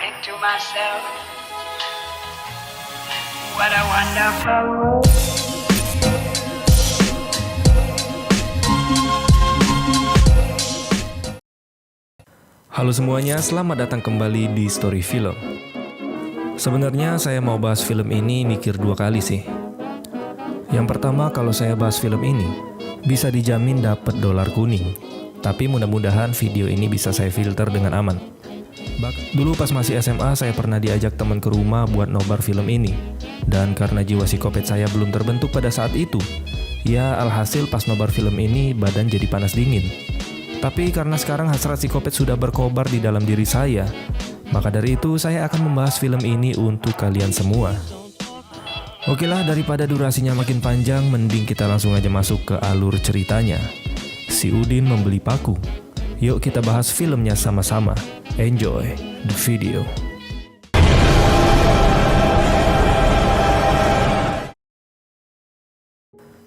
think to myself, what a wonderful world. Halo semuanya, selamat datang kembali di Story Film. Sebenarnya saya mau bahas film ini mikir dua kali sih. Yang pertama, kalau saya bahas film ini, bisa dijamin dapat dolar kuning. Tapi mudah-mudahan video ini bisa saya filter dengan aman. Dulu pas masih SMA, saya pernah diajak teman ke rumah buat nobar film ini. Dan karena jiwa psikopat saya belum terbentuk pada saat itu, ya alhasil pas nobar film ini badan jadi panas dingin. Tapi karena sekarang hasrat psikopat sudah berkobar di dalam diri saya, maka dari itu saya akan membahas film ini untuk kalian semua. Oke lah, daripada durasinya makin panjang, mending kita langsung aja masuk ke alur ceritanya. Si Udin membeli paku. Yuk kita bahas filmnya sama-sama. Enjoy the video.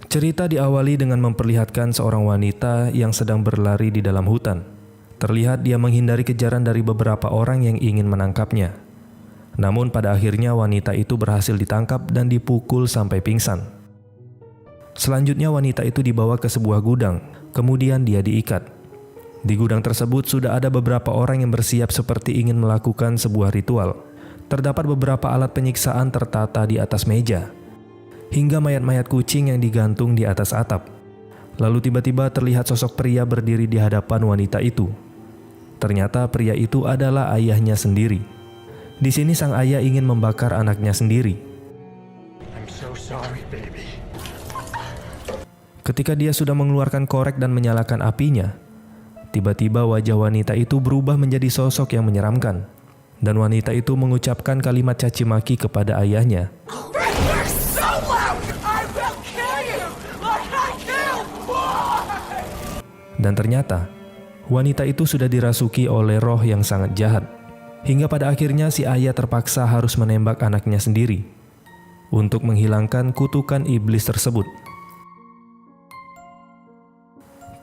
Cerita diawali dengan memperlihatkan seorang wanita yang sedang berlari di dalam hutan. Terlihat dia menghindari kejaran dari beberapa orang yang ingin menangkapnya. Namun pada akhirnya wanita itu berhasil ditangkap dan dipukul sampai pingsan. Selanjutnya wanita itu dibawa ke sebuah gudang, kemudian dia diikat. Di gudang tersebut sudah ada beberapa orang yang bersiap seperti ingin melakukan sebuah ritual. Terdapat beberapa alat penyiksaan tertata di atas meja, hingga mayat-mayat kucing yang digantung di atas atap. Lalu tiba-tiba terlihat sosok pria berdiri di hadapan wanita itu. Ternyata pria itu adalah ayahnya sendiri. Di sini sang ayah ingin membakar anaknya sendiri. I'm so sorry, baby. Ketika dia sudah mengeluarkan korek dan menyalakan apinya, tiba-tiba wajah wanita itu berubah menjadi sosok yang menyeramkan. Dan wanita itu mengucapkan kalimat caci maki kepada ayahnya. Dan ternyata, wanita itu sudah dirasuki oleh roh yang sangat jahat. Hingga pada akhirnya si ayah terpaksa harus menembak anaknya sendiri untuk menghilangkan kutukan iblis tersebut.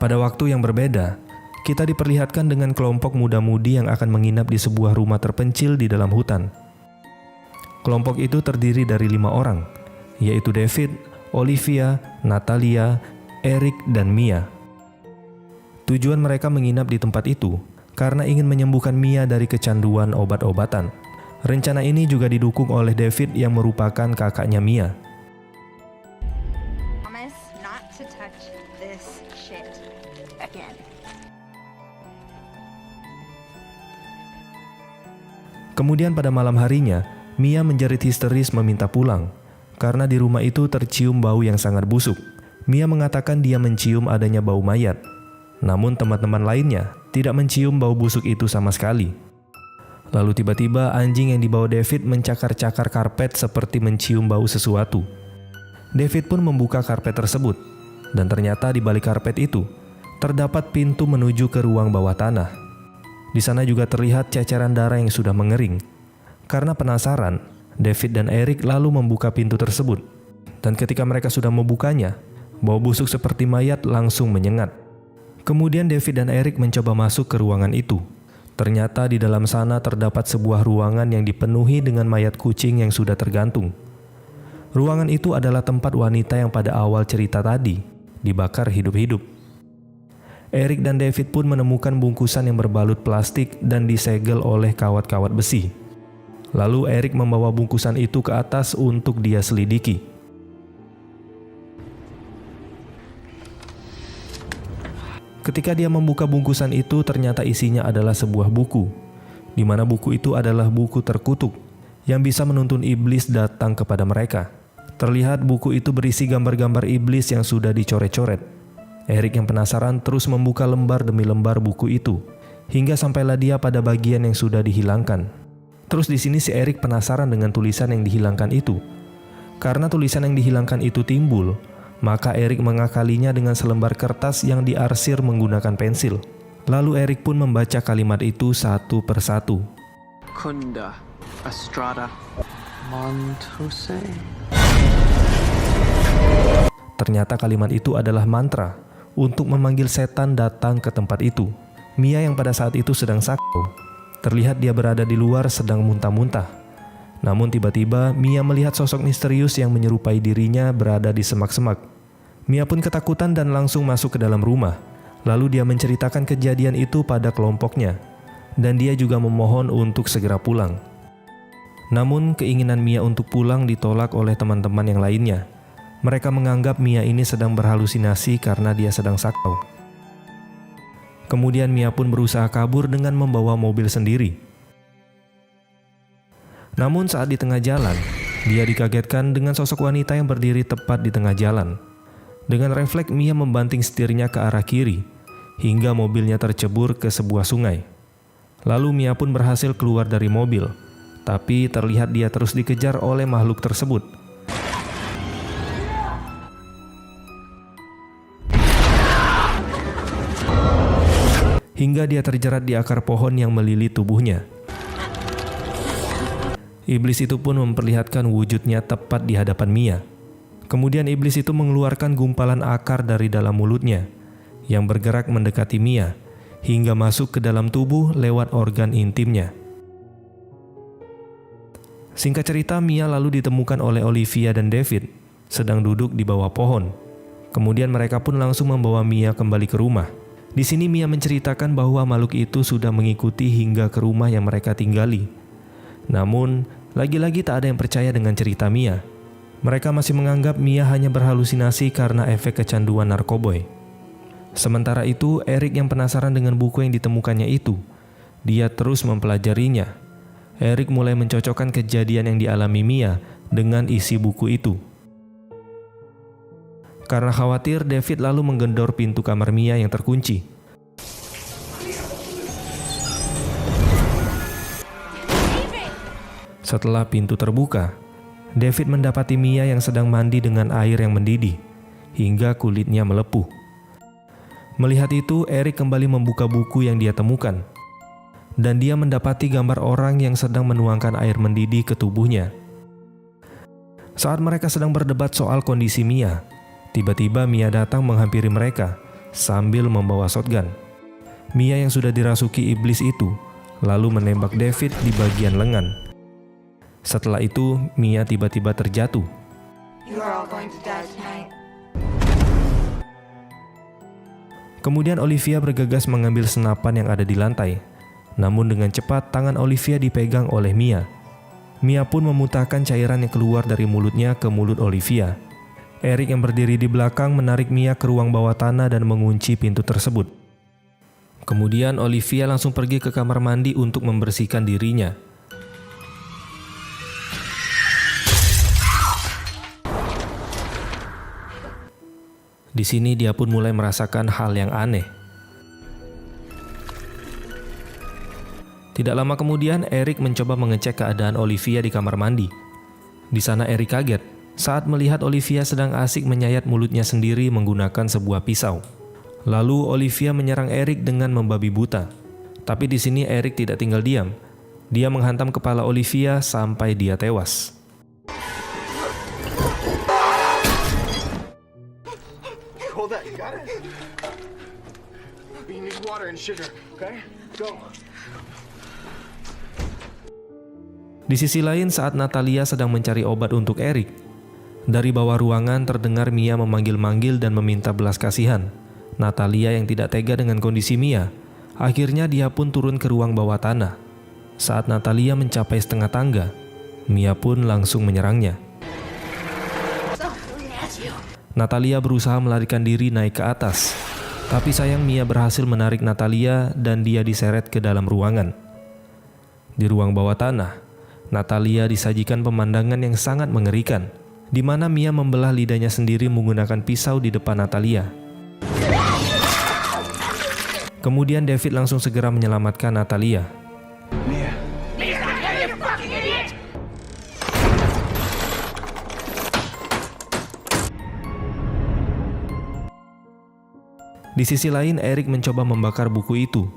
Pada waktu yang berbeda, kita diperlihatkan dengan kelompok muda-mudi yang akan menginap di sebuah rumah terpencil di dalam hutan. Kelompok itu terdiri dari 5 orang, yaitu David, Olivia, Natalia, Eric, dan Mia. Tujuan mereka menginap di tempat itu karena ingin menyembuhkan Mia dari kecanduan obat-obatan. Rencana ini juga didukung oleh David yang merupakan kakaknya Mia. Promise not to touch this shit again. Kemudian pada malam harinya, Mia menjerit histeris meminta pulang karena di rumah itu tercium bau yang sangat busuk. Mia mengatakan dia mencium adanya bau mayat. Namun teman-teman lainnya tidak mencium bau busuk itu sama sekali. Lalu tiba-tiba anjing yang dibawa David mencakar-cakar karpet seperti mencium bau sesuatu. David pun membuka karpet tersebut, dan ternyata di balik karpet itu terdapat pintu menuju ke ruang bawah tanah. Di sana juga terlihat ceceran darah yang sudah mengering. Karena penasaran, David dan Eric lalu membuka pintu tersebut. Dan ketika mereka sudah membukanya, bau busuk seperti mayat langsung menyengat. Kemudian David dan Eric mencoba masuk ke ruangan itu. Ternyata di dalam sana terdapat sebuah ruangan yang dipenuhi dengan mayat kucing yang sudah tergantung. Ruangan itu adalah tempat wanita yang pada awal cerita tadi dibakar hidup-hidup. Eric dan David pun menemukan bungkusan yang berbalut plastik dan disegel oleh kawat-kawat besi. Lalu Eric membawa bungkusan itu ke atas untuk dia selidiki. Ketika dia membuka bungkusan itu, ternyata isinya adalah sebuah buku, di mana buku itu adalah buku terkutuk yang bisa menuntun iblis datang kepada mereka. Terlihat buku itu berisi gambar-gambar iblis yang sudah dicoret-coret. Eric yang penasaran terus membuka lembar demi lembar buku itu, hingga sampailah dia pada bagian yang sudah dihilangkan. Terus di sini si Eric penasaran dengan tulisan yang dihilangkan itu. Karena tulisan yang dihilangkan itu timbul, maka Eric mengakalinya dengan selembar kertas yang diarsir menggunakan pensil. Lalu Eric pun membaca kalimat itu satu persatu. Kunda Astrada Montose. Ternyata kalimat itu adalah mantra untuk memanggil setan datang ke tempat itu. Mia yang pada saat itu sedang sakau Terlihat dia berada di luar sedang muntah-muntah. Namun tiba-tiba Mia melihat sosok misterius yang menyerupai dirinya berada di semak-semak. Mia pun ketakutan dan langsung masuk ke dalam rumah. Lalu dia menceritakan kejadian itu pada kelompoknya. Dan dia juga memohon untuk segera pulang. Namun keinginan Mia untuk pulang ditolak oleh teman-teman yang lainnya. Mereka menganggap Mia ini sedang berhalusinasi karena dia sedang sakau. Kemudian Mia pun berusaha kabur dengan membawa mobil sendiri. Namun saat di tengah jalan, dia dikagetkan dengan sosok wanita yang berdiri tepat di tengah jalan. Dengan refleks Mia membanting setirnya ke arah kiri, hingga mobilnya tercebur ke sebuah sungai. Lalu Mia pun berhasil keluar dari mobil, tapi terlihat dia terus dikejar oleh makhluk tersebut. Hingga dia terjerat di akar pohon yang melilit tubuhnya. Iblis itu pun memperlihatkan wujudnya tepat di hadapan Mia. Kemudian iblis itu mengeluarkan gumpalan akar dari dalam mulutnya, yang bergerak mendekati Mia, hingga masuk ke dalam tubuh lewat organ intimnya. Singkat cerita, Mia lalu ditemukan oleh Olivia dan David, sedang duduk di bawah pohon. Kemudian mereka pun langsung membawa Mia kembali ke rumah. Di sini Mia menceritakan bahwa makhluk itu sudah mengikuti hingga ke rumah yang mereka tinggali. Namun, lagi-lagi tak ada yang percaya dengan cerita Mia. Mereka masih menganggap Mia hanya berhalusinasi karena efek kecanduan narkoboy. Sementara itu, Eric yang penasaran dengan buku yang ditemukannya itu, dia terus mempelajarinya. Eric mulai mencocokkan kejadian yang dialami Mia dengan isi buku itu. Karena khawatir, David lalu menggedor pintu kamar Mia yang terkunci. Setelah pintu terbuka, David mendapati Mia yang sedang mandi dengan air yang mendidih, hingga kulitnya melepuh. Melihat itu, Eric kembali membuka buku yang dia temukan. Dan dia mendapati gambar orang yang sedang menuangkan air mendidih ke tubuhnya. Saat mereka sedang berdebat soal kondisi Mia, tiba-tiba Mia datang menghampiri mereka sambil membawa shotgun. Mia yang sudah dirasuki iblis itu lalu menembak David di bagian lengan. Setelah itu, Mia tiba-tiba terjatuh. You are all going to die tonight. Kemudian Olivia bergegas mengambil senapan yang ada di lantai. Namun dengan cepat tangan Olivia dipegang oleh Mia. Mia pun memuntahkan cairan yang keluar dari mulutnya ke mulut Olivia. Eric yang berdiri di belakang menarik Mia ke ruang bawah tanah dan mengunci pintu tersebut. Kemudian Olivia langsung pergi ke kamar mandi untuk membersihkan dirinya. Di sini dia pun mulai merasakan hal yang aneh. Tidak lama kemudian Eric mencoba mengecek keadaan Olivia di kamar mandi. Di sana Eric kaget saat melihat Olivia sedang asik menyayat mulutnya sendiri menggunakan sebuah pisau. Lalu Olivia menyerang Eric dengan membabi buta. Tapi di sini Eric tidak tinggal diam. Dia menghantam kepala Olivia sampai dia tewas. Hold that, you got it? You need water and sugar, okay? Go. Di sisi lain, saat Natalia sedang mencari obat untuk Eric, dari bawah ruangan terdengar Mia memanggil-manggil dan meminta belas kasihan. Natalia yang tidak tega dengan kondisi Mia, akhirnya dia pun turun ke ruang bawah tanah. Saat Natalia mencapai setengah tangga, Mia pun langsung menyerangnya. Natalia berusaha melarikan diri naik ke atas, tapi sayang Mia berhasil menarik Natalia dan dia diseret ke dalam ruangan. Di ruang bawah tanah, Natalia disajikan pemandangan yang sangat mengerikan, di mana Mia membelah lidahnya sendiri menggunakan pisau di depan Natalia. Kemudian David langsung segera menyelamatkan Natalia. Mia. Di sisi lain, Eric mencoba membakar buku itu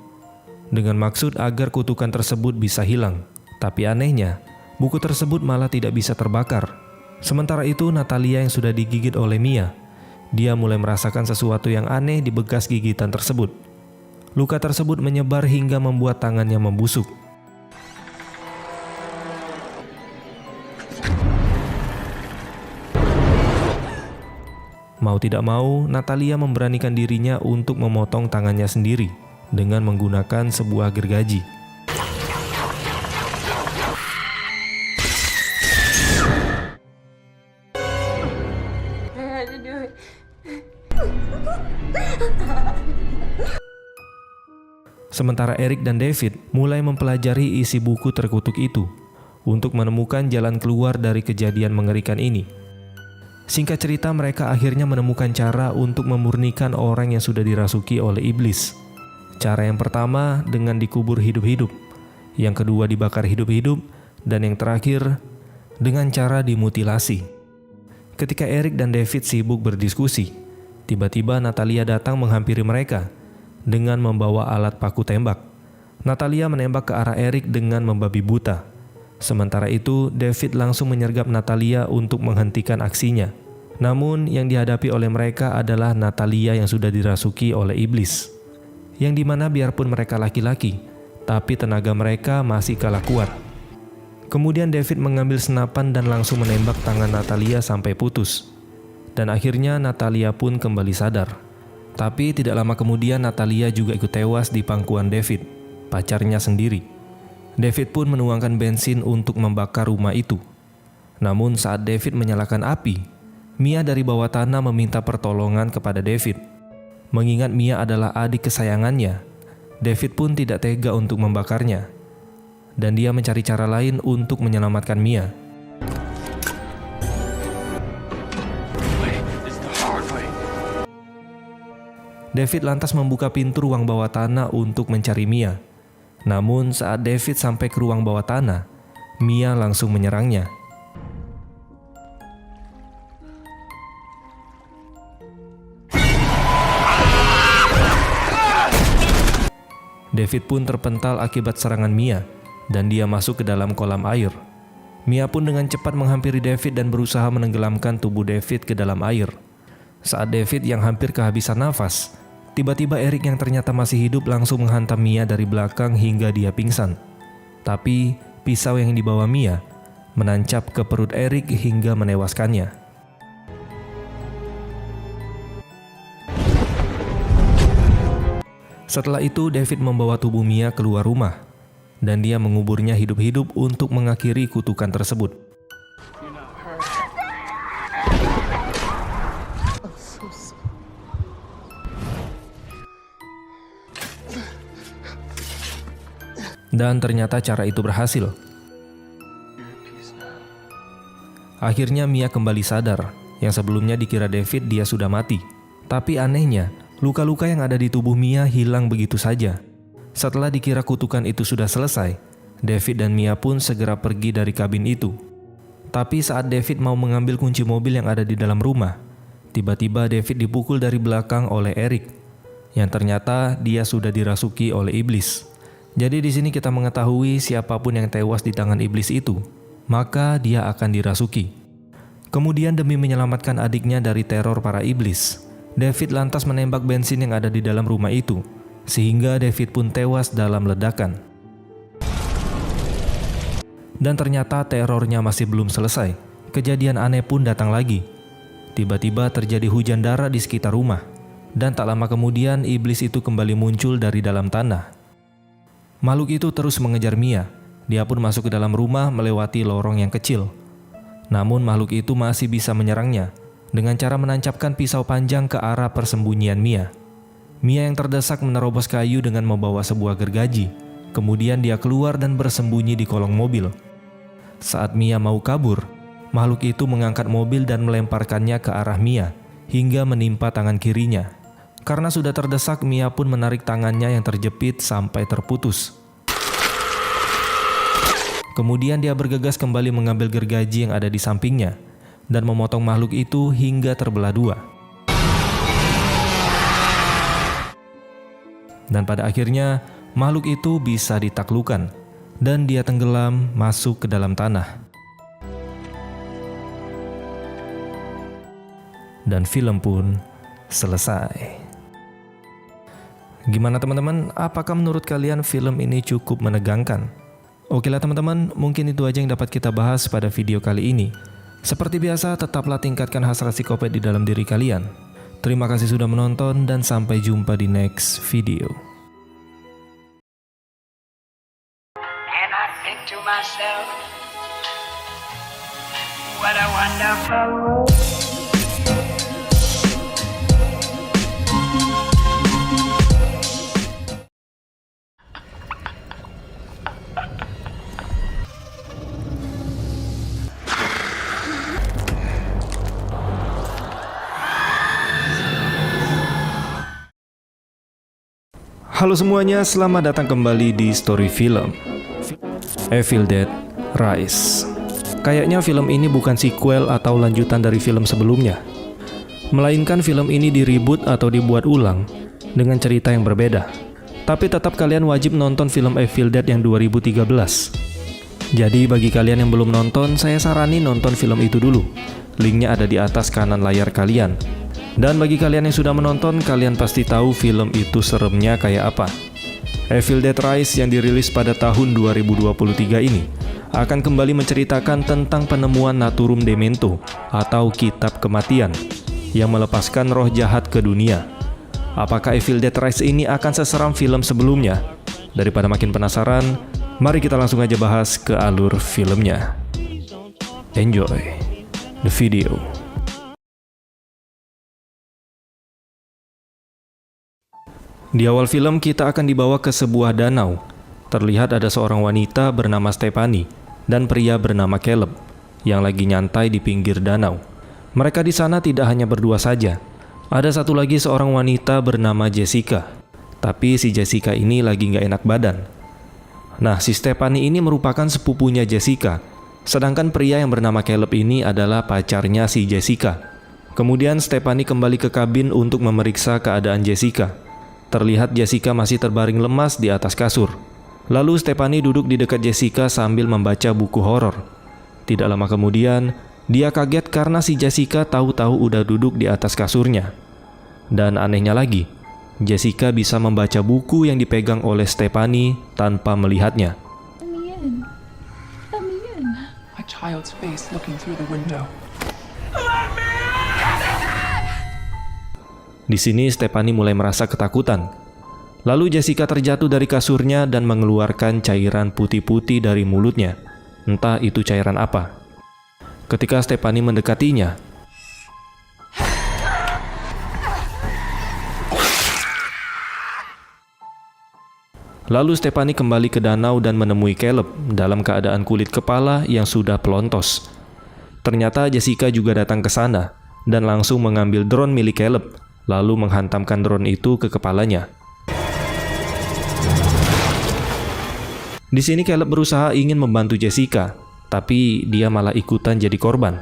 dengan maksud agar kutukan tersebut bisa hilang. Tapi anehnya, buku tersebut malah tidak bisa terbakar. Sementara itu, Natalia yang sudah digigit oleh Mia, dia mulai merasakan sesuatu yang aneh di bekas gigitan tersebut. Luka tersebut menyebar hingga membuat tangannya membusuk. Mau tidak mau, Natalia memberanikan dirinya untuk memotong tangannya sendiri dengan menggunakan sebuah gergaji. Sementara Eric dan David mulai mempelajari isi buku terkutuk itu untuk menemukan jalan keluar dari kejadian mengerikan ini. Singkat cerita, mereka akhirnya menemukan cara untuk memurnikan orang yang sudah dirasuki oleh iblis. Cara yang pertama dengan dikubur hidup-hidup, yang kedua dibakar hidup-hidup, dan yang terakhir dengan cara dimutilasi. Ketika Eric dan David sibuk berdiskusi, tiba-tiba Natalia datang menghampiri mereka dengan membawa alat paku tembak. Natalia menembak ke arah Eric dengan membabi buta. Sementara itu, David langsung menyergap Natalia untuk menghentikan aksinya. Namun, yang dihadapi oleh mereka adalah Natalia yang sudah dirasuki oleh iblis. Yang dimana biarpun mereka laki-laki, tapi tenaga mereka masih kalah kuat. Kemudian David mengambil senapan dan langsung menembak tangan Natalia sampai putus. Dan akhirnya Natalia pun kembali sadar. Tapi tidak lama kemudian Natalia juga ikut tewas di pangkuan David, pacarnya sendiri. David pun menuangkan bensin untuk membakar rumah itu. Namun saat David menyalakan api, Mia dari bawah tanah meminta pertolongan kepada David. Mengingat Mia adalah adik kesayangannya, David pun tidak tega untuk membakarnya. Dan dia mencari cara lain untuk menyelamatkan Mia. David lantas membuka pintu ruang bawah tanah untuk mencari Mia. Namun saat David sampai ke ruang bawah tanah, Mia langsung menyerangnya. David pun terpental akibat serangan Mia dan dia masuk ke dalam kolam air. Mia pun dengan cepat menghampiri David dan berusaha menenggelamkan tubuh David ke dalam air. Saat David yang hampir kehabisan nafas, tiba-tiba Eric yang ternyata masih hidup langsung menghantam Mia dari belakang hingga dia pingsan. Tapi pisau yang dibawa Mia menancap ke perut Eric hingga menewaskannya. Setelah itu David membawa tubuh Mia keluar rumah dan dia menguburnya hidup-hidup untuk mengakhiri kutukan tersebut. Dan ternyata cara itu berhasil. Akhirnya Mia kembali sadar, yang sebelumnya dikira David dia sudah mati. Tapi anehnya, luka-luka yang ada di tubuh Mia hilang begitu saja. Setelah dikira kutukan itu sudah selesai, David dan Mia pun segera pergi dari kabin itu. Tapi saat David mau mengambil kunci mobil yang ada di dalam rumah, tiba-tiba David dipukul dari belakang oleh Eric, yang ternyata dia sudah dirasuki oleh iblis. Jadi di sini kita mengetahui siapapun yang tewas di tangan iblis itu, maka dia akan dirasuki. Kemudian demi menyelamatkan adiknya dari teror para iblis, David lantas menembak bensin yang ada di dalam rumah itu, sehingga David pun tewas dalam ledakan. Dan ternyata terornya masih belum selesai. Kejadian aneh pun datang lagi. Tiba-tiba terjadi hujan darah di sekitar rumah, dan tak lama kemudian iblis itu kembali muncul dari dalam tanah. Makhluk itu terus mengejar Mia. Dia pun masuk ke dalam rumah melewati lorong yang kecil. Namun makhluk itu masih bisa menyerangnya dengan cara menancapkan pisau panjang ke arah persembunyian Mia. Mia yang terdesak menerobos kayu dengan membawa sebuah gergaji. Kemudian dia keluar dan bersembunyi di kolong mobil. Saat Mia mau kabur, makhluk itu mengangkat mobil dan melemparkannya ke arah Mia hingga menimpa tangan kirinya. Karena sudah terdesak, Mia pun menarik tangannya yang terjepit sampai terputus. Kemudian dia bergegas kembali mengambil gergaji yang ada di sampingnya dan memotong makhluk itu hingga terbelah dua. Dan pada akhirnya makhluk itu bisa ditaklukkan dan dia tenggelam masuk ke dalam tanah. Dan film pun selesai. Gimana teman-teman? Apakah menurut kalian film ini cukup menegangkan? Oke lah teman-teman, mungkin itu aja yang dapat kita bahas pada video kali ini. Seperti biasa, tetaplah tingkatkan hasrat psikopat di dalam diri kalian. Terima kasih sudah menonton dan sampai jumpa di next video. And I think to myself, what a wonderful world. Halo semuanya, selamat datang kembali di Story Film Evil Dead Rise. Kayaknya film ini bukan sequel atau lanjutan dari film sebelumnya, melainkan film ini direboot atau dibuat ulang dengan cerita yang berbeda. Tapi tetap kalian wajib nonton film Evil Dead yang 2013. Jadi bagi kalian yang belum nonton, saya sarani nonton film itu dulu. Linknya ada di atas kanan layar kalian. Dan bagi kalian yang sudah menonton, kalian pasti tahu film itu seremnya kayak apa. Evil Dead Rise yang dirilis pada tahun 2023 ini akan kembali menceritakan tentang penemuan Naturum Demento atau Kitab Kematian yang melepaskan roh jahat ke dunia. Apakah Evil Dead Rise ini akan seseram film sebelumnya? Daripada makin penasaran, mari kita langsung aja bahas ke alur filmnya. Enjoy the video. Di awal film kita akan dibawa ke sebuah danau. Terlihat ada seorang wanita bernama Stephanie dan pria bernama Caleb yang lagi nyantai di pinggir danau. Mereka di sana tidak hanya berdua saja. Ada satu lagi seorang wanita bernama Jessica. Tapi si Jessica ini lagi nggak enak badan. Nah, si Stephanie ini merupakan sepupunya Jessica. Sedangkan pria yang bernama Caleb ini adalah pacarnya si Jessica. Kemudian Stephanie kembali ke kabin untuk memeriksa keadaan Jessica. Terlihat Jessica masih terbaring lemas di atas kasur. Lalu Stephanie duduk di dekat Jessica sambil membaca buku horor. Tidak lama kemudian, dia kaget karena si Jessica tahu-tahu udah duduk di atas kasurnya. Dan anehnya lagi, Jessica bisa membaca buku yang dipegang oleh Stephanie tanpa melihatnya. A child's face looking through the window. Di sini Stephanie mulai merasa ketakutan. Lalu Jessica terjatuh dari kasurnya dan mengeluarkan cairan putih-putih dari mulutnya. Entah itu cairan apa. Ketika Stephanie mendekatinya, lalu Stephanie kembali ke danau dan menemui Caleb dalam keadaan kulit kepala yang sudah pelontos. Ternyata Jessica juga datang ke sana dan langsung mengambil drone milik Caleb, lalu menghantamkan drone itu ke kepalanya. Di sini Caleb berusaha ingin membantu Jessica, tapi dia malah ikutan jadi korban.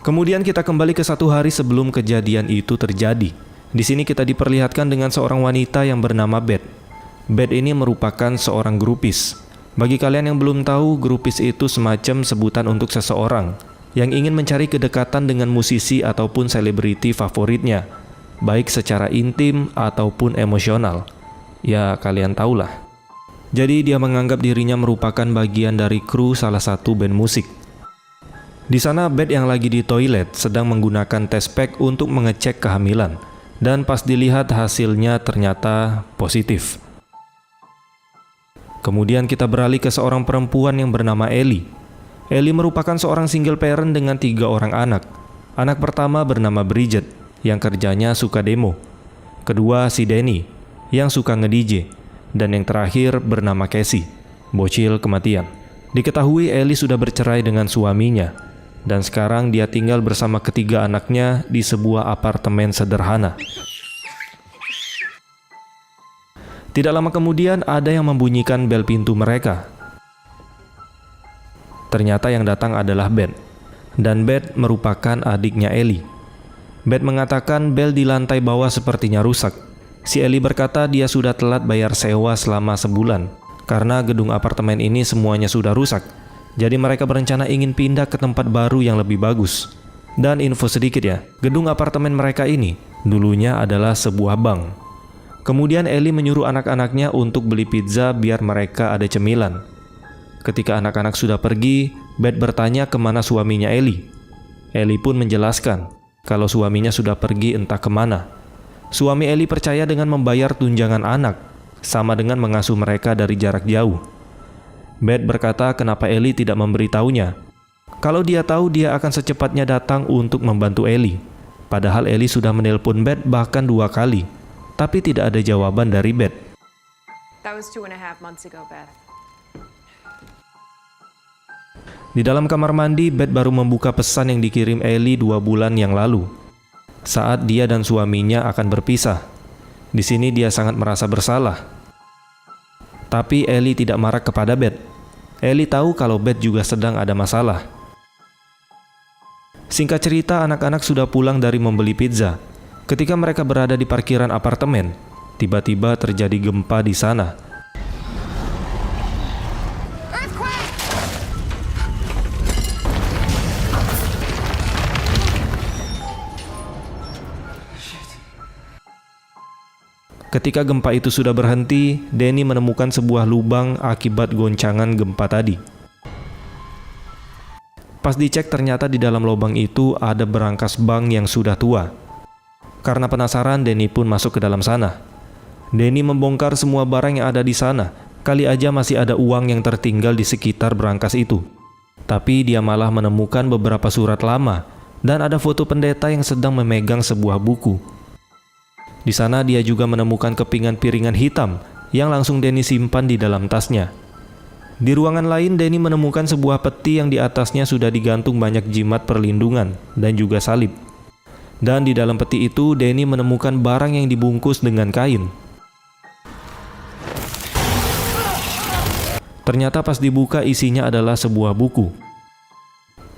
Kemudian kita kembali ke satu hari sebelum kejadian itu terjadi. Di sini kita diperlihatkan dengan seorang wanita yang bernama Beth. Beth ini merupakan seorang grupis. Bagi kalian yang belum tahu, grupis itu semacam sebutan untuk seseorang yang ingin mencari kedekatan dengan musisi ataupun selebriti favoritnya, baik secara intim ataupun emosional. Ya, kalian tahulah. Jadi dia menganggap dirinya merupakan bagian dari kru salah satu band musik. Di sana Beth yang lagi di toilet sedang menggunakan tes pack untuk mengecek kehamilan, dan pas dilihat hasilnya ternyata positif. Kemudian kita beralih ke seorang perempuan yang bernama Ellie. Ellie merupakan seorang single parent dengan 3 orang anak. Anak pertama bernama Bridget, yang kerjanya suka demo. Kedua si Danny, yang suka nge-DJ. Dan yang terakhir bernama Casey, bocil kematian. Diketahui Ellie sudah bercerai dengan suaminya, dan sekarang dia tinggal bersama ketiga anaknya di sebuah apartemen sederhana. Tidak lama kemudian ada yang membunyikan bel pintu mereka. Ternyata yang datang adalah Beth. Dan Beth merupakan adiknya Ellie. Beth mengatakan bel di lantai bawah sepertinya rusak. Si Ellie berkata dia sudah telat bayar sewa selama sebulan karena gedung apartemen ini semuanya sudah rusak. Jadi mereka berencana ingin pindah ke tempat baru yang lebih bagus. Dan info sedikit ya, gedung apartemen mereka ini Dulunya adalah sebuah bank. Kemudian Ellie menyuruh anak-anaknya untuk beli pizza biar mereka ada cemilan. Ketika anak-anak sudah pergi, Beth bertanya kemana suaminya Ellie. Ellie pun menjelaskan kalau suaminya sudah pergi entah kemana. Suami Ellie percaya dengan membayar tunjangan anak, sama dengan mengasuh mereka dari jarak jauh. Beth berkata kenapa Ellie tidak memberitahunya. Kalau dia tahu, dia akan secepatnya datang untuk membantu Ellie. Padahal Ellie sudah menelpon Beth bahkan 2 kali, tapi tidak ada jawaban dari Beth. That was 2.5 months ago, Beth. Di dalam kamar mandi, Beth baru membuka pesan yang dikirim Ellie 2 bulan yang lalu, saat dia dan suaminya akan berpisah. Di sini dia sangat merasa bersalah. Tapi Ellie tidak marah kepada Beth. Ellie tahu kalau Beth juga sedang ada masalah. Singkat cerita, anak-anak sudah pulang dari membeli pizza. Ketika mereka berada di parkiran apartemen, tiba-tiba terjadi gempa di sana. Ketika gempa itu sudah berhenti, Danny menemukan sebuah lubang akibat goncangan gempa tadi. Pas dicek, ternyata di dalam lubang itu ada berangkas bank yang sudah tua. Karena penasaran, Danny pun masuk ke dalam sana. Danny membongkar semua barang yang ada di sana. Kali aja masih ada uang yang tertinggal di sekitar berangkas itu. Tapi dia malah menemukan beberapa surat lama dan ada foto pendeta yang sedang memegang sebuah buku. Di sana dia juga menemukan kepingan piringan hitam yang langsung Danny simpan di dalam tasnya. Di ruangan lain, Danny menemukan sebuah peti yang di atasnya sudah digantung banyak jimat perlindungan dan juga salib. Dan di dalam peti itu, Danny menemukan barang yang dibungkus dengan kain. Ternyata pas dibuka isinya adalah sebuah buku.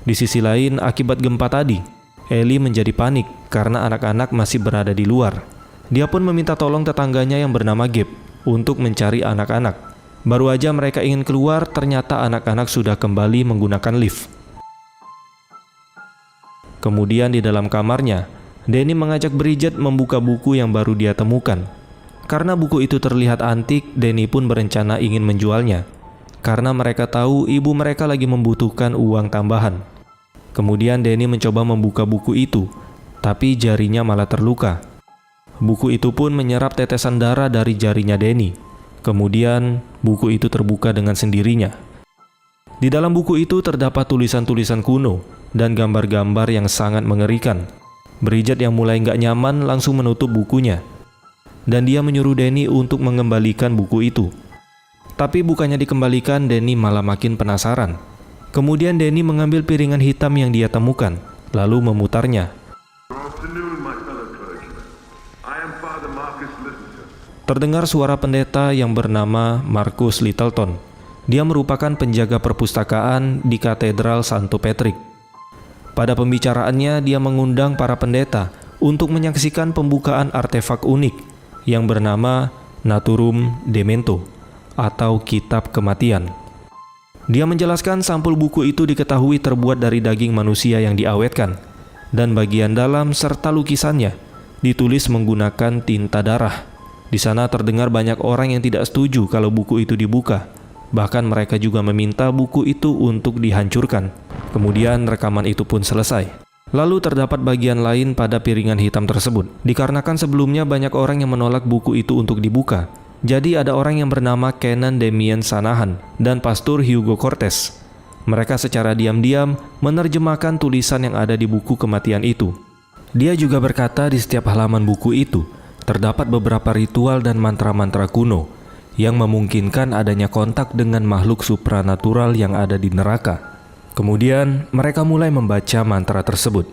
Di sisi lain, akibat gempa tadi, Ellie menjadi panik karena anak-anak masih berada di luar. Dia pun meminta tolong tetangganya yang bernama Gabe untuk mencari anak-anak. Baru aja mereka ingin keluar, ternyata anak-anak sudah kembali menggunakan lift. Kemudian di dalam kamarnya, Danny mengajak Bridget membuka buku yang baru dia temukan. Karena buku itu terlihat antik, Danny pun berencana ingin menjualnya. Karena mereka tahu ibu mereka lagi membutuhkan uang tambahan. Kemudian Danny mencoba membuka buku itu, tapi jarinya malah terluka. Buku itu pun menyerap tetesan darah dari jarinya Danny. Kemudian, buku itu terbuka dengan sendirinya. Di dalam buku itu terdapat tulisan-tulisan kuno dan gambar-gambar yang sangat mengerikan. Bridget yang mulai nggak nyaman langsung menutup bukunya. Dan dia menyuruh Danny untuk mengembalikan buku itu. Tapi bukannya dikembalikan, Danny malah makin penasaran. Kemudian Danny mengambil piringan hitam yang dia temukan, lalu memutarnya. Terdengar suara pendeta yang bernama Marcus Littleton. Dia merupakan penjaga perpustakaan di Katedral Santo Patrick. Pada pembicaraannya, dia mengundang para pendeta untuk menyaksikan pembukaan artefak unik yang bernama Naturum Demento atau Kitab Kematian. Dia menjelaskan sampul buku itu diketahui terbuat dari daging manusia yang diawetkan, dan bagian dalam serta lukisannya ditulis menggunakan tinta darah. Di sana terdengar banyak orang yang tidak setuju kalau buku itu dibuka. Bahkan mereka juga meminta buku itu untuk dihancurkan. Kemudian rekaman itu pun selesai. Lalu terdapat bagian lain pada piringan hitam tersebut. Dikarenakan sebelumnya banyak orang yang menolak buku itu untuk dibuka. Jadi ada orang yang bernama Canon Damien Sanahan dan Pastor Hugo Cortez. Mereka secara diam-diam menerjemahkan tulisan yang ada di buku kematian itu. Dia juga berkata di setiap halaman buku itu terdapat beberapa ritual dan mantra-mantra kuno yang memungkinkan adanya kontak dengan makhluk supranatural yang ada di neraka. Kemudian mereka mulai membaca mantra tersebut.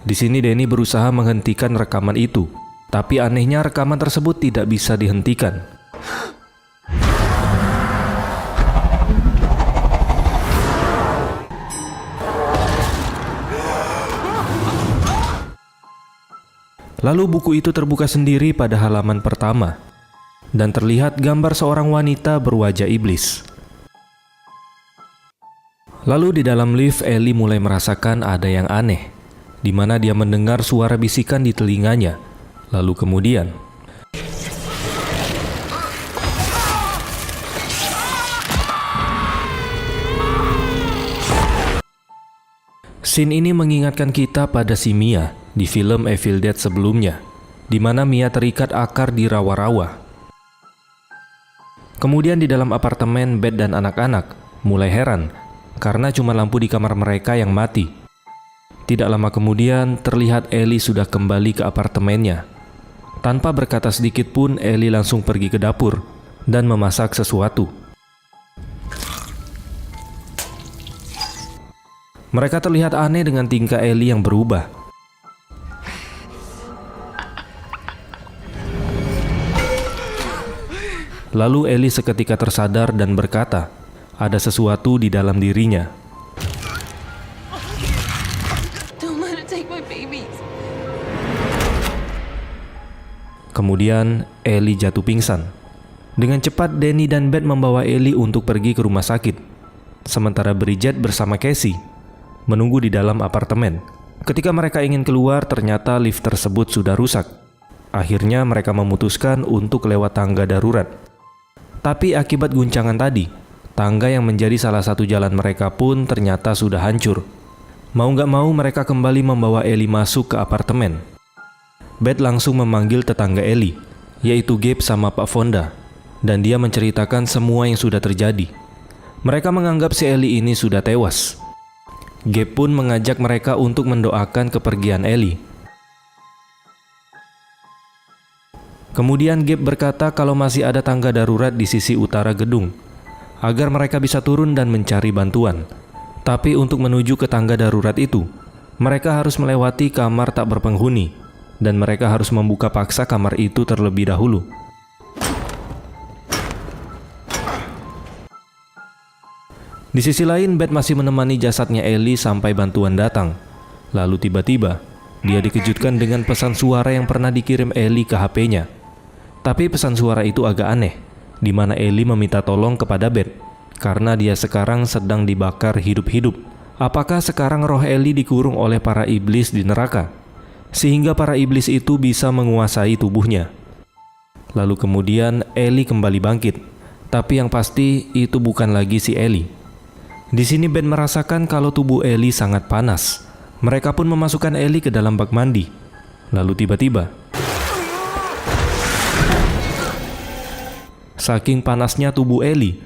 Di sini Danny berusaha menghentikan rekaman itu, tapi anehnya rekaman tersebut tidak bisa dihentikan. Lalu buku itu terbuka sendiri pada halaman pertama, dan terlihat gambar seorang wanita berwajah iblis. Lalu di dalam lift, Ellie mulai merasakan ada yang aneh, di mana dia mendengar suara bisikan di telinganya. Lalu kemudian, scene ini mengingatkan kita pada si Mia di film Evil Dead sebelumnya, di mana Mia terikat akar di rawa-rawa. Kemudian di dalam apartemen, Beth dan anak-anak mulai heran karena cuma lampu di kamar mereka yang mati. Tidak lama kemudian, terlihat Ellie sudah kembali ke apartemennya. Tanpa berkata sedikit pun, Ellie langsung pergi ke dapur dan memasak sesuatu. Mereka terlihat aneh dengan tingkah Ellie yang berubah. Lalu Ellie seketika tersadar dan berkata, ada sesuatu di dalam dirinya. Don't let it take my babies. Kemudian Ellie jatuh pingsan. Dengan cepat Danny dan Beth membawa Ellie untuk pergi ke rumah sakit. Sementara Bridget bersama Casey menunggu di dalam apartemen. Ketika mereka ingin keluar, ternyata lift tersebut sudah rusak. Akhirnya mereka memutuskan untuk lewat tangga darurat. Tapi akibat guncangan tadi, tangga yang menjadi salah satu jalan mereka pun ternyata sudah hancur. Mau gak mau mereka kembali membawa Ellie masuk ke apartemen. Beth langsung memanggil tetangga Ellie, yaitu Gabe sama Pak Fonda, dan dia menceritakan semua yang sudah terjadi. Mereka menganggap si Ellie ini sudah tewas. Gabe pun mengajak mereka untuk mendoakan kepergian Ellie. Kemudian Gabe berkata kalau masih ada tangga darurat di sisi utara gedung, agar mereka bisa turun dan mencari bantuan. Tapi untuk menuju ke tangga darurat itu, mereka harus melewati kamar tak berpenghuni, dan mereka harus membuka paksa kamar itu terlebih dahulu. Di sisi lain, Beth masih menemani jasadnya Ellie sampai bantuan datang. Lalu tiba-tiba, dia dikejutkan dengan pesan suara yang pernah dikirim Ellie ke HP-nya. Tapi pesan suara itu agak aneh, di mana Ellie meminta tolong kepada Beth karena dia sekarang sedang dibakar hidup-hidup. Apakah sekarang roh Ellie dikurung oleh para iblis di neraka, sehingga para iblis itu bisa menguasai tubuhnya? Lalu kemudian Ellie kembali bangkit, tapi yang pasti itu bukan lagi si Ellie. Di sini Beth merasakan kalau tubuh Ellie sangat panas. Mereka pun memasukkan Ellie ke dalam bak mandi. Lalu tiba-tiba, saking panasnya tubuh Ellie,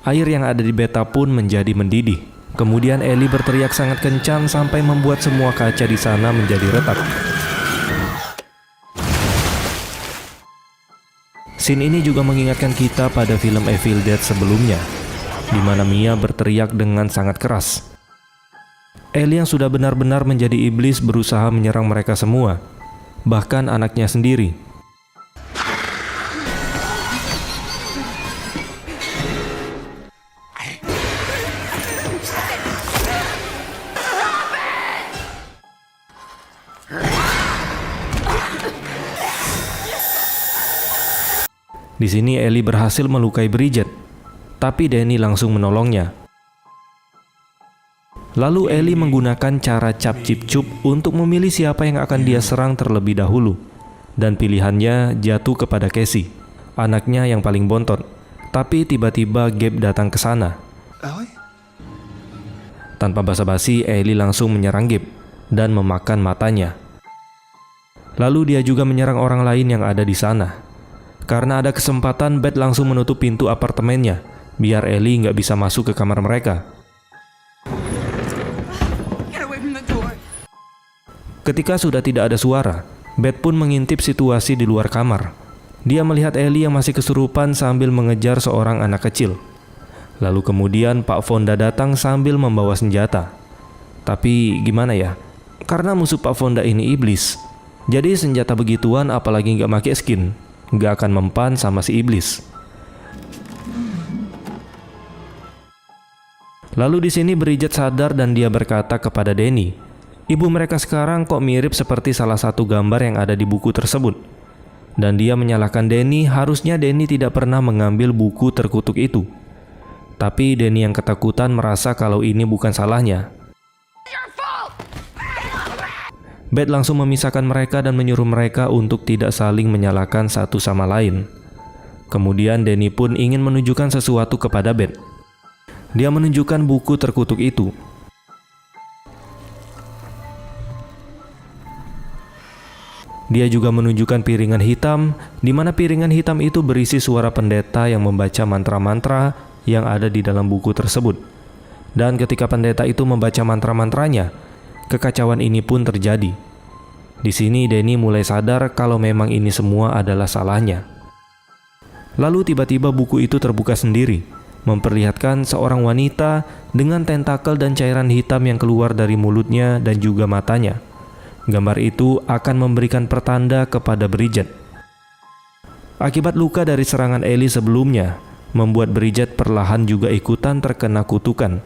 air yang ada di beta pun menjadi mendidih. Kemudian Ellie berteriak sangat kencang sampai membuat semua kaca di sana menjadi retak. Scene ini juga mengingatkan kita pada film Evil Dead sebelumnya, di mana Mia berteriak dengan sangat keras. Ellie yang sudah benar-benar menjadi iblis berusaha menyerang mereka semua, bahkan anaknya sendiri. Di sini Ellie berhasil melukai Bridget, tapi Danny langsung menolongnya. Lalu Ellie menggunakan cara cap cip cup untuk memilih siapa yang akan dia serang terlebih dahulu, dan pilihannya jatuh kepada Casey, anaknya yang paling bontot. Tapi tiba-tiba Gabe datang ke sana. Ellie? Tanpa basa-basi, Ellie langsung menyerang Gabe dan memakan matanya. Lalu dia juga menyerang orang lain yang ada di sana. Karena ada kesempatan, Beth langsung menutup pintu apartemennya, biar Ellie nggak bisa masuk ke kamar mereka. Get away from the door. Ketika sudah tidak ada suara, Beth pun mengintip situasi di luar kamar. Dia melihat Ellie yang masih kesurupan sambil mengejar seorang anak kecil. Lalu kemudian Pak Fonda datang sambil membawa senjata. Tapi gimana ya? Karena musuh Pak Fonda ini iblis, jadi senjata begituan apalagi nggak pakai skin, nggak akan mempan sama si iblis. Lalu di sini Bridget sadar dan dia berkata kepada Danny, ibu mereka sekarang kok mirip seperti salah satu gambar yang ada di buku tersebut. Dan dia menyalahkan Danny, harusnya Danny tidak pernah mengambil buku terkutuk itu. Tapi Danny yang ketakutan merasa kalau ini bukan salahnya. Beth langsung memisahkan mereka dan menyuruh mereka untuk tidak saling menyalahkan satu sama lain. Kemudian Danny pun ingin menunjukkan sesuatu kepada Beth. Dia menunjukkan buku terkutuk itu. Dia juga menunjukkan piringan hitam, di mana piringan hitam itu berisi suara pendeta yang membaca mantra-mantra yang ada di dalam buku tersebut. Dan ketika pendeta itu membaca mantra-mantranya, kekacauan ini pun terjadi. Di sini Danny mulai sadar kalau memang ini semua adalah salahnya. Lalu tiba-tiba buku itu terbuka sendiri, memperlihatkan seorang wanita dengan tentakel dan cairan hitam yang keluar dari mulutnya dan juga matanya. Gambar itu akan memberikan pertanda kepada Bridget. Akibat luka dari serangan Ellie sebelumnya, membuat Bridget perlahan juga ikutan terkena kutukan.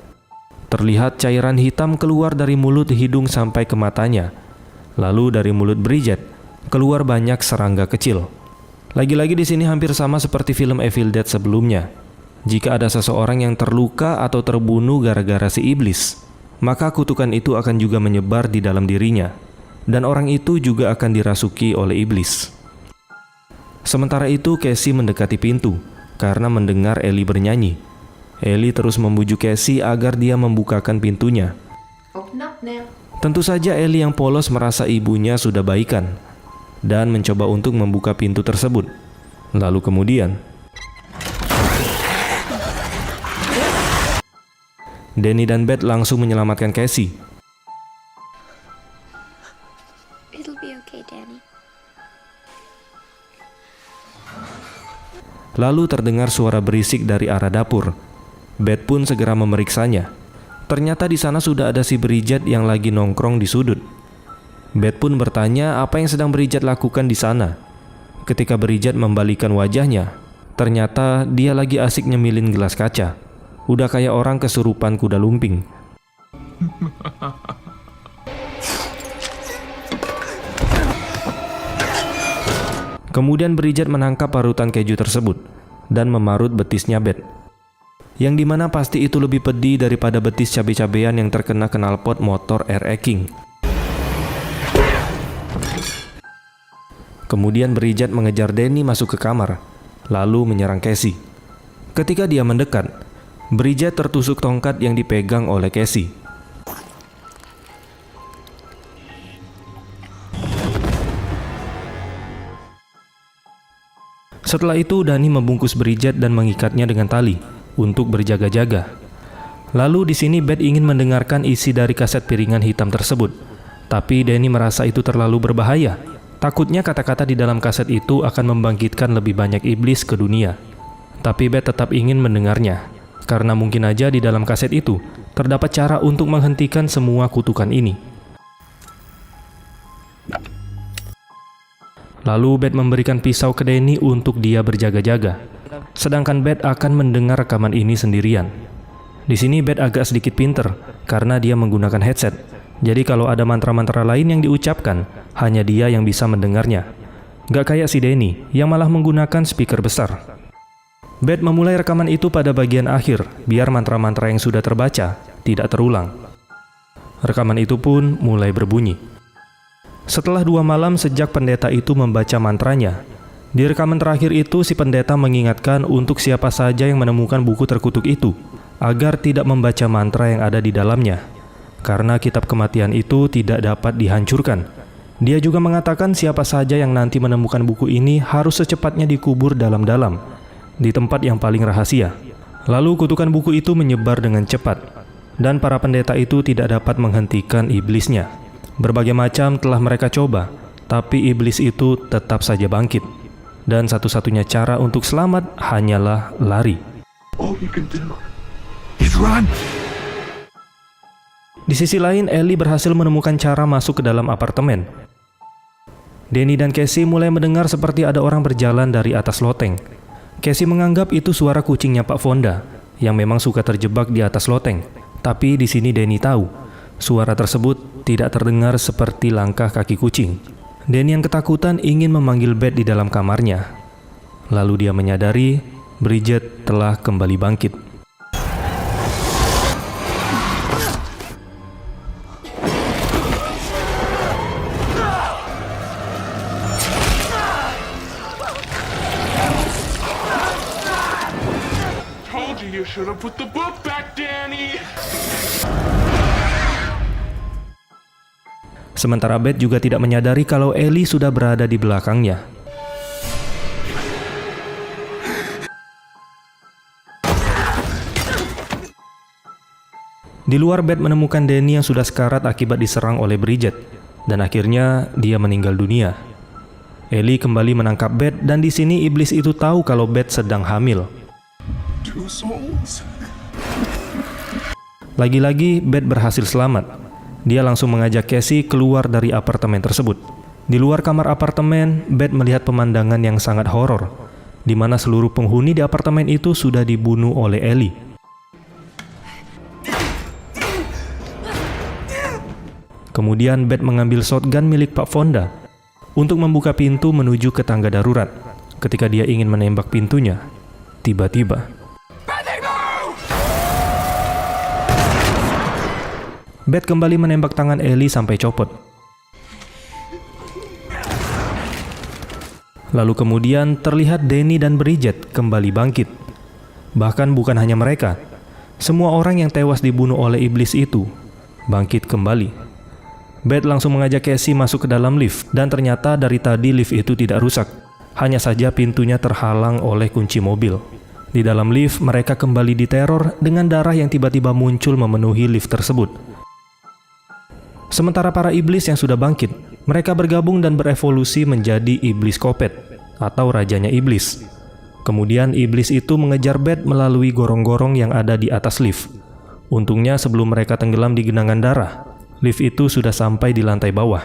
Terlihat cairan hitam keluar dari mulut, hidung sampai ke matanya. Lalu dari mulut Bridget keluar banyak serangga kecil. Lagi-lagi di sini hampir sama seperti film Evil Dead sebelumnya. Jika ada seseorang yang terluka atau terbunuh gara-gara si iblis, maka kutukan itu akan juga menyebar di dalam dirinya, dan orang itu juga akan dirasuki oleh iblis. Sementara itu Casey mendekati pintu karena mendengar Ellie bernyanyi. Ellie terus membujuk Casey agar dia membukakan pintunya. Tentu saja Ellie yang polos merasa ibunya sudah baikan dan mencoba untuk membuka pintu tersebut. Lalu kemudian Danny dan Beth langsung menyelamatkan Casey. It'll be okay, Danny. Lalu terdengar suara berisik dari arah dapur. Beth pun segera memeriksanya. Ternyata di sana sudah ada si Bridget yang lagi nongkrong di sudut. Beth pun bertanya apa yang sedang Bridget lakukan di sana. Ketika Bridget membalikkan wajahnya, ternyata dia lagi asik nyemilin gelas kaca. Udah kayak orang kesurupan kuda lumping. Kemudian Bridget menangkap parutan keju tersebut dan memarut betisnya Beth. Yang dimana pasti itu lebih pedih daripada betis cabai-cabean yang terkena knalpot motor R.E. King. Kemudian Bridget mengejar Danny masuk ke kamar, lalu menyerang Casey. Ketika dia mendekat, Bridget tertusuk tongkat yang dipegang oleh Casey. Setelah itu Danny membungkus Bridget dan mengikatnya dengan tali untuk berjaga-jaga. Lalu di sini Beth ingin mendengarkan isi dari kaset piringan hitam tersebut. Tapi Danny merasa itu terlalu berbahaya. Takutnya kata-kata di dalam kaset itu akan membangkitkan lebih banyak iblis ke dunia. Tapi Beth tetap ingin mendengarnya, karena mungkin aja di dalam kaset itu terdapat cara untuk menghentikan semua kutukan ini. Lalu Beth memberikan pisau ke Danny untuk dia berjaga-jaga. Sedangkan Beth akan mendengar rekaman ini sendirian. Di sini Beth agak sedikit pinter karena dia menggunakan headset. Jadi kalau ada mantra-mantra lain yang diucapkan, hanya dia yang bisa mendengarnya. Gak kayak si Danny yang malah menggunakan speaker besar. Beth memulai rekaman itu pada bagian akhir biar mantra-mantra yang sudah terbaca tidak terulang. Rekaman itu pun mulai berbunyi. Setelah 2 malam sejak pendeta itu membaca mantranya, di rekaman terakhir itu si pendeta mengingatkan untuk siapa saja yang menemukan buku terkutuk itu agar tidak membaca mantra yang ada di dalamnya, karena kitab kematian itu tidak dapat dihancurkan. Dia juga mengatakan siapa saja yang nanti menemukan buku ini harus secepatnya dikubur dalam-dalam di tempat yang paling rahasia. Lalu kutukan buku itu menyebar dengan cepat, dan para pendeta itu tidak dapat menghentikan iblisnya. Berbagai macam telah mereka coba, tapi iblis itu tetap saja bangkit. Dan satu-satunya cara untuk selamat hanyalah lari. All you can do is run. Di sisi lain, Ellie berhasil menemukan cara masuk ke dalam apartemen. Danny dan Casey mulai mendengar seperti ada orang berjalan dari atas loteng. Casey menganggap itu suara kucingnya Pak Fonda, yang memang suka terjebak di atas loteng. Tapi di sini Danny tahu, suara tersebut tidak terdengar seperti langkah kaki kucing. Danny yang ketakutan ingin memanggil Beth di dalam kamarnya. Lalu dia menyadari Bridget telah kembali bangkit. should have put the book back, Danny. Sementara Beth juga tidak menyadari kalau Ellie sudah berada di belakangnya. Di luar, Beth menemukan Danny yang sudah sekarat akibat diserang oleh Bridget, dan akhirnya dia meninggal dunia. Ellie kembali menangkap Beth, dan di sini iblis itu tahu kalau Beth sedang hamil. Two souls. Lagi-lagi, Beth berhasil selamat. Dia langsung mengajak Casey keluar dari apartemen tersebut. Di luar kamar apartemen, Beth melihat pemandangan yang sangat horor, di mana seluruh penghuni di apartemen itu sudah dibunuh oleh Ellie. Kemudian Beth mengambil shotgun milik Pak Fonda untuk membuka pintu menuju ke tangga darurat. Ketika dia ingin menembak pintunya, tiba-tiba Beth kembali menembak tangan Ellie sampai copot. Lalu kemudian terlihat Danny dan Bridget kembali bangkit. Bahkan bukan hanya mereka, semua orang yang tewas dibunuh oleh iblis itu bangkit kembali. Beth langsung mengajak Casey masuk ke dalam lift, dan ternyata dari tadi lift itu tidak rusak. Hanya saja pintunya terhalang oleh kunci mobil. Di dalam lift, mereka kembali diteror dengan darah yang tiba-tiba muncul memenuhi lift tersebut. Sementara para iblis yang sudah bangkit, mereka bergabung dan berevolusi menjadi iblis Kopet, atau rajanya iblis. Kemudian iblis itu mengejar Beth melalui gorong-gorong yang ada di atas lift. Untungnya sebelum mereka tenggelam di genangan darah, lift itu sudah sampai di lantai bawah.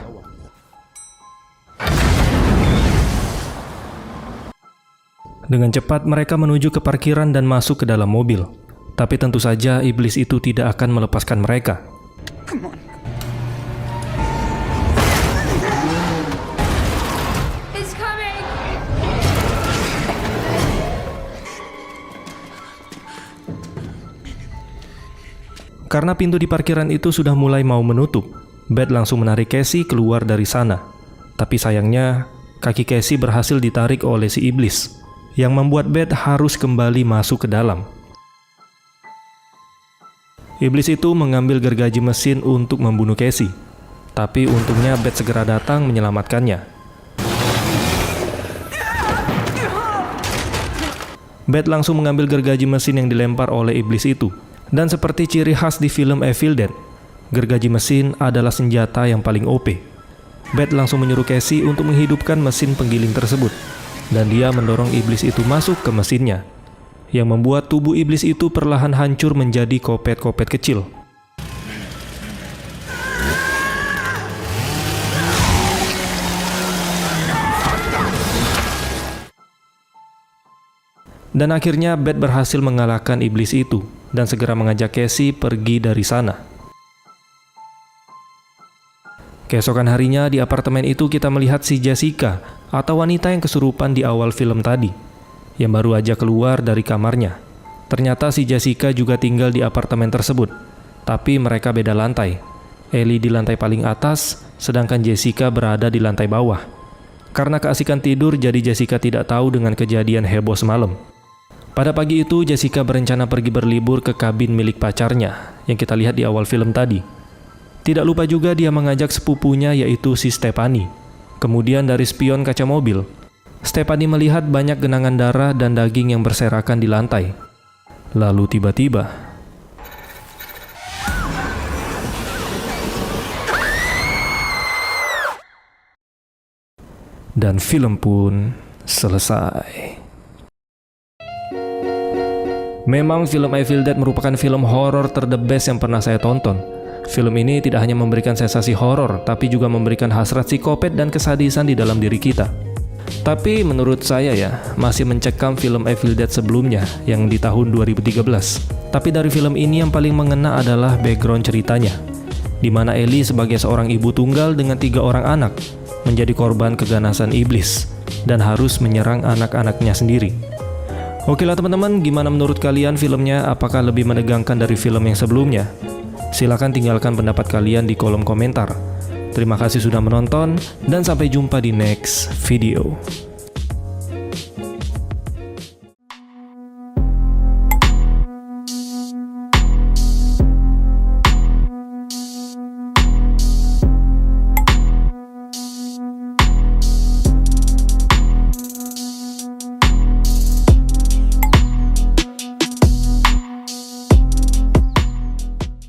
Dengan cepat mereka menuju ke parkiran dan masuk ke dalam mobil. Tapi tentu saja iblis itu tidak akan melepaskan mereka. Come on. It's coming! Karena pintu di parkiran itu sudah mulai mau menutup, Beth langsung menarik Casey keluar dari sana. Tapi sayangnya, kaki Casey berhasil ditarik oleh si iblis, yang membuat Beth harus kembali masuk ke dalam. Iblis itu mengambil gergaji mesin untuk membunuh Casey, tapi untungnya Beth segera datang menyelamatkannya. Beth langsung mengambil gergaji mesin yang dilempar oleh iblis itu. Dan seperti ciri khas di film Evil Dead, gergaji mesin adalah senjata yang paling OP. Beth langsung menyuruh Casey untuk menghidupkan mesin penggiling tersebut, dan dia mendorong iblis itu masuk ke mesinnya, yang membuat tubuh iblis itu perlahan hancur menjadi kopet-kopet kecil. Dan akhirnya Beth berhasil mengalahkan iblis itu dan segera mengajak Casey pergi dari sana. Keesokan harinya di apartemen itu kita melihat si Jessica atau wanita yang kesurupan di awal film tadi, yang baru aja keluar dari kamarnya. Ternyata si Jessica juga tinggal di apartemen tersebut, tapi mereka beda lantai. Ellie di lantai paling atas, sedangkan Jessica berada di lantai bawah. Karena keasikan tidur, jadi Jessica tidak tahu dengan kejadian heboh semalam. Pada pagi itu, Jessica berencana pergi berlibur ke kabin milik pacarnya yang kita lihat di awal film tadi. Tidak lupa juga dia mengajak sepupunya yaitu si Stephanie. Kemudian dari spion kaca mobil, Stephanie melihat banyak genangan darah dan daging yang berserakan di lantai. Lalu tiba-tiba, dan film pun selesai. Memang film Evil Dead merupakan film horor ter-the best yang pernah saya tonton. Film ini tidak hanya memberikan sensasi horor, tapi juga memberikan hasrat psikopat dan kesadisan di dalam diri kita. Tapi menurut saya ya, masih mencekam film Evil Dead sebelumnya yang di tahun 2013. Tapi dari film ini yang paling mengena adalah background ceritanya, di mana Ellie sebagai seorang ibu tunggal dengan 3 orang anak menjadi korban keganasan iblis dan harus menyerang anak-anaknya sendiri. Oke lah teman-teman, gimana menurut kalian filmnya? Apakah lebih menegangkan dari film yang sebelumnya? Silahkan tinggalkan pendapat kalian di kolom komentar. Terima kasih sudah menonton, dan sampai jumpa di next video.